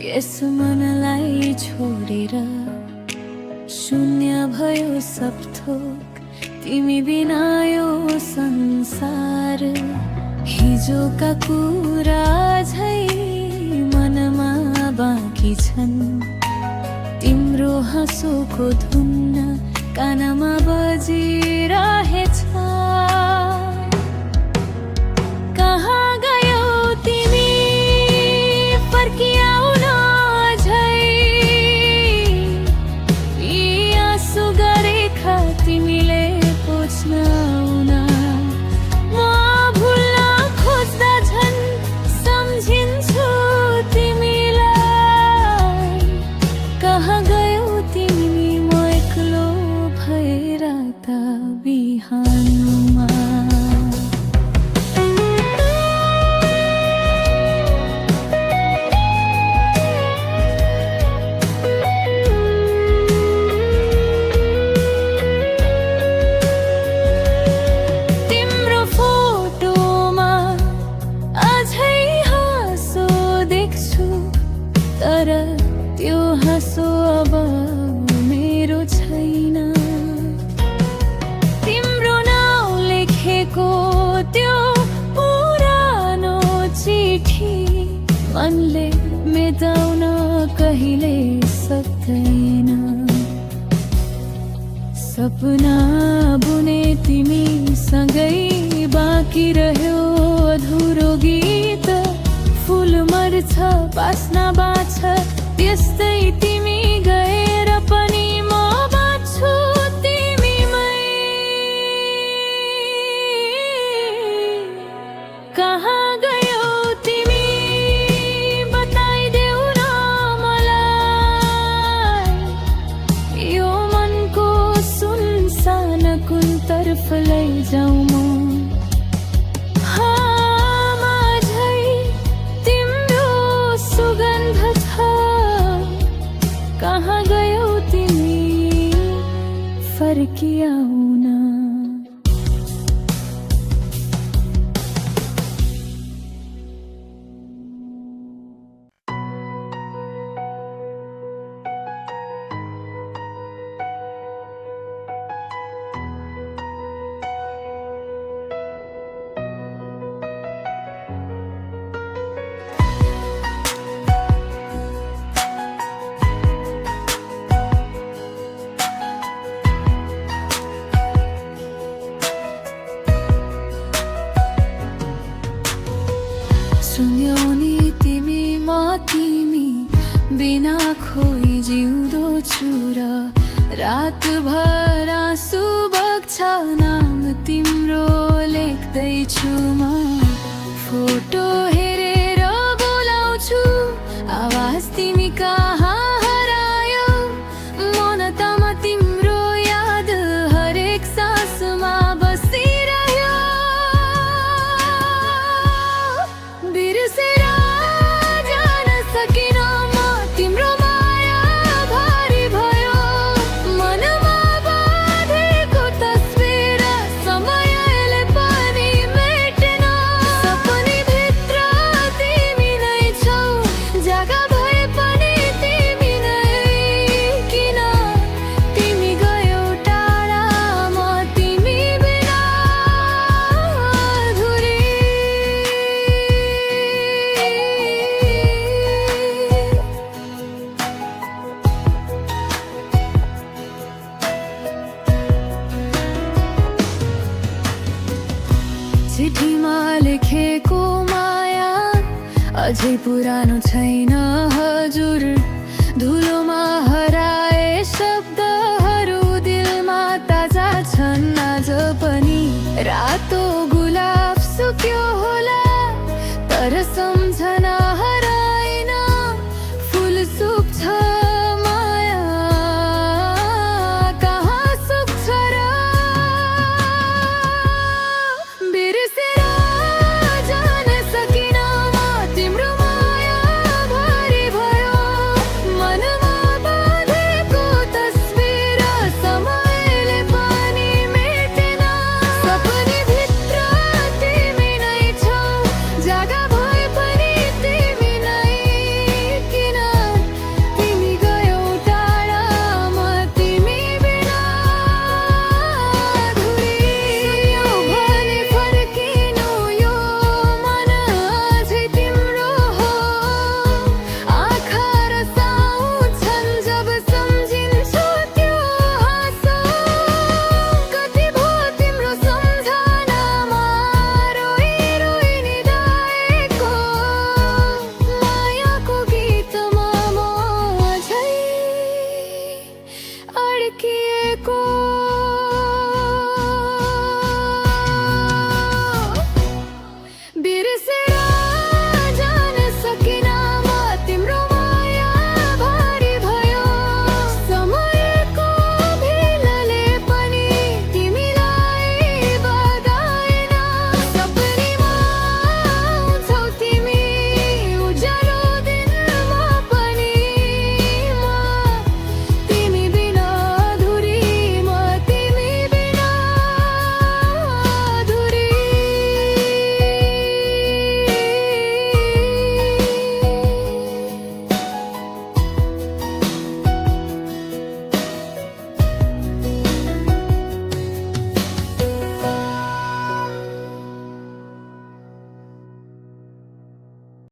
यस मनलाई छोडेर शून्य भयो सब थोक तिमी बिना यो संसार हिजोका कुरा झै मनमा बाँकी छन् तिम्रो हाँसोको धुन कानमा बजिरहेछ कहाँ गयौ तिमी फर्किआउन झै यी आँसु गरेका तिमीले पोछ्न आउन म भुल्न खोज्दा झन् सम्झिन्छु तिमीलाई कहाँ गयौ तिमी म एक्लो भएर त बिहानमा तर त्यो हाँसो अब मेरो छैन तिम्रो नाउँ लेखेको त्यो पुरानो चिठी मनले मेटाउन कहिले सक्दैन सपना बुने तिमी सँगै बाँकी रह्यो अधुरो गीत फूल मर्छ बास्ना बाँच्छ त्यस्तै तिमी गएर पनि म बाँच्छु तिमीमै कहाँ गयौ तिमी बताइदेऊ न मलाई यो मनको सुनसान कुन तर्फ लैजाऊ म कहाँ गयौ तिमी फर्किआउन सुन्यौ नि तिमी म तिमी बिना खोइ जिउँदो छु र रातभर आँसु बग्छ नाम तिम्रो लेख्दैछु म फोटो हेरेर बोलाउँछु आवाज तिमी कहाँ हरायो मनतामा तिम्रो याद हरेक सासमा बसिरह्यो बिर्सेर जान सकिन म तिम्रो माया भारी भयो मनमा बाँधेको तस्बिर समयले पनि मेटेन सपनी भित्र तिमी नै छौ जग्गा भए पनि तिमी नै किन तिमी गयौ टाढा म तिमी बिना अधुरी चिठीमा लेखेको माया अझै पुरानो छैन